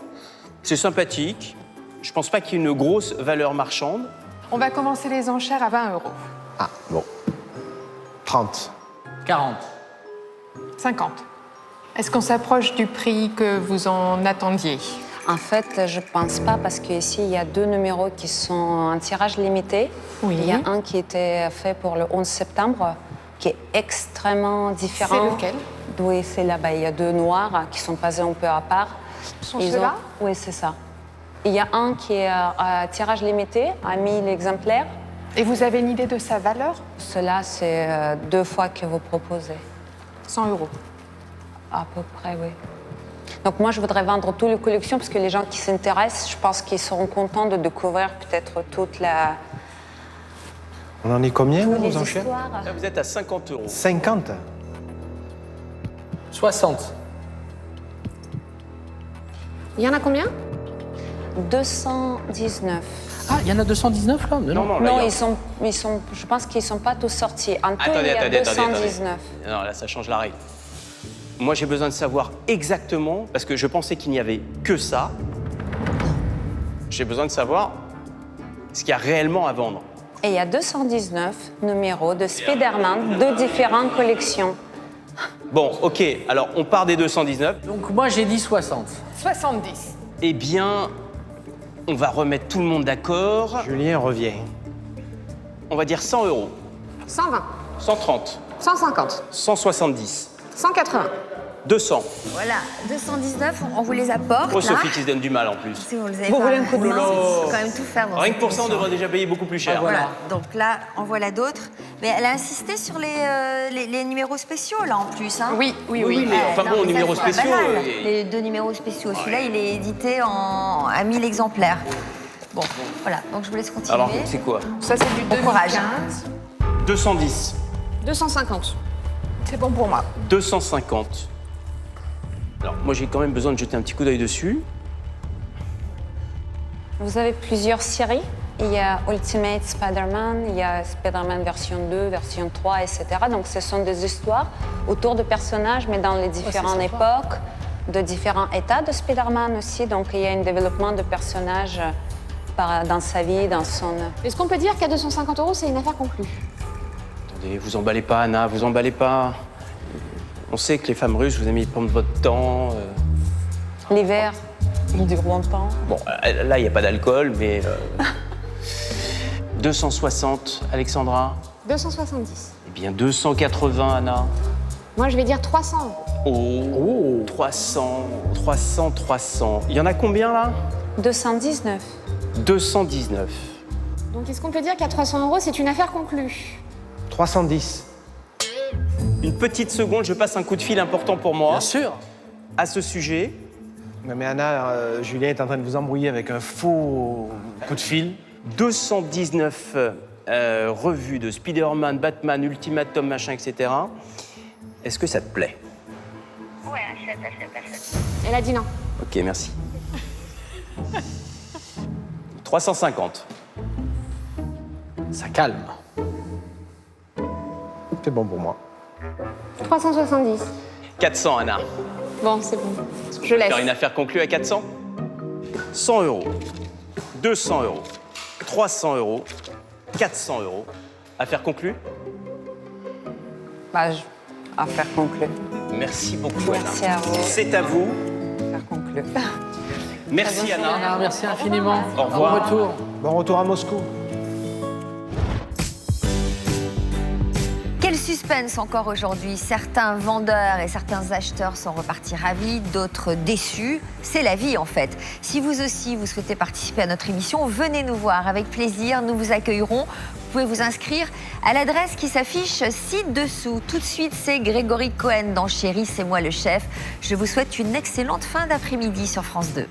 C'est sympathique. Je pense pas qu'il y ait une grosse valeur marchande. On va commencer les enchères à 20 €. Ah, bon. 30. 40. 50. Est-ce qu'on s'approche du prix que vous en attendiez? En fait, je pense pas parce qu'ici, il y a 2 numéros qui sont en tirage limité. Oui. Il y a un qui était fait pour le 11 septembre, qui est extrêmement différent. C'est lequel? Oui, c'est là-bas. Il y a 2 noirs qui sont passés un peu à part. Sont ceux-là? Oui, c'est ça. Il y a un qui est à tirage limité, à 1000 exemplaires. Et vous avez une idée de sa valeur? Cela, c'est 2 fois que vous proposez. 100 €. À peu près, oui. Donc moi, je voudrais vendre toutes les collections parce que les gens qui s'intéressent, je pense qu'ils seront contents de découvrir peut-être toute la... On en est combien, toutes vous, les aux enchères? histoires. Là, vous êtes à 50 €. 50. 60. Il y en a combien? 219. Ah, il y en a 219 là? Non, là, Non, il y a- ils sont, je pense qu'ils ne sont pas tous sortis. En tout, Attendez, il y a attendez, 219. Non, là, ça change la règle. Moi, j'ai besoin de savoir exactement, parce que je pensais qu'il n'y avait que ça. J'ai besoin de savoir ce qu'il y a réellement à vendre. Et il y a 219 numéros de Spider-Man de différentes collections. Bon, ok, alors on part des 219. Donc moi, j'ai dit 60. 70. Eh bien, on va remettre tout le monde d'accord. Julien revient. On va dire 100 €. 120. 130. 150. 170. 180. 200. Voilà, 219, on vous les apporte. Oh, là. Sophie qui se donne du mal en plus. Si vous les avez Vous pas voulez un coup de main? faut quand même tout faire dans Rien cette que pour ça, on émission. devrait déjà payer beaucoup plus cher. Voilà, donc là, en voilà d'autres. Mais elle a insisté sur les numéros spéciaux, là, en plus. Hein. Oui. mais enfin bon, mais ça, numéros c'est pas spéciaux, banal. et- Les 2 numéros spéciaux. Celui-là, il est édité à 1000 exemplaires. Bon, voilà, donc je vous laisse continuer. Alors, c'est quoi? Ça, c'est du Bon courage. 2015. 210. 250. C'est bon pour moi. 250. Alors, moi, j'ai quand même besoin de jeter un petit coup d'œil dessus. Vous avez plusieurs séries. Il y a Ultimate Spider-Man, il y a Spider-Man version 2, version 3, etc. Donc ce sont des histoires autour de personnages, mais dans les différentes époques, de différents états de Spider-Man aussi. Donc il y a un développement de personnages dans sa vie, dans son... Est-ce qu'on peut dire qu'à 250 €, c'est une affaire conclue? Attendez, vous emballez pas, Anna, vous emballez pas. On sait que les femmes russes, vous aimez prendre votre temps. L'hiver, il dure longtemps. Bon, là, il n'y a pas d'alcool, mais... 260, Alexandra. 270. Eh bien, 280, Anna. Moi, je vais dire 300 €. Oh, 300, 300, 300. Il y en a combien, là? 219. 219. Donc, est-ce qu'on peut dire qu'à 300 €, c'est une affaire conclue? 310. Une petite seconde, je passe un coup de fil important pour moi. Bien sûr. À ce sujet. Mais Anna, Julien est en train de vous embrouiller avec un faux coup de fil. 219 revues de Spider-Man, Batman, Ultimatum, machin, etc. Est-ce que ça te plaît? Ouais, achète. Elle a dit non. Ok, merci. 350. Ça calme. C'est bon pour moi. 370. 400, Anna. Bon, c'est bon. Je laisse. Faire une affaire conclue à 400? 100 €. 200 €. 300 €. 400 €. Affaire conclue? Affaire conclue. Merci beaucoup, Merci Anna. à vous. C'est à vous. Affaire conclue. Merci, Anna. Anna, merci infiniment. Au revoir. Bon retour. Bon retour à Moscou. Quel suspense encore aujourd'hui. Certains vendeurs et certains acheteurs sont repartis ravis, d'autres déçus. C'est la vie en fait. Si vous aussi vous souhaitez participer à notre émission, venez nous voir avec plaisir, nous vous accueillerons. Vous pouvez vous inscrire à l'adresse qui s'affiche ci-dessous. Tout de suite, c'est Grégory Cohen dans Chérie, c'est moi le chef. Je vous souhaite une excellente fin d'après-midi sur France 2.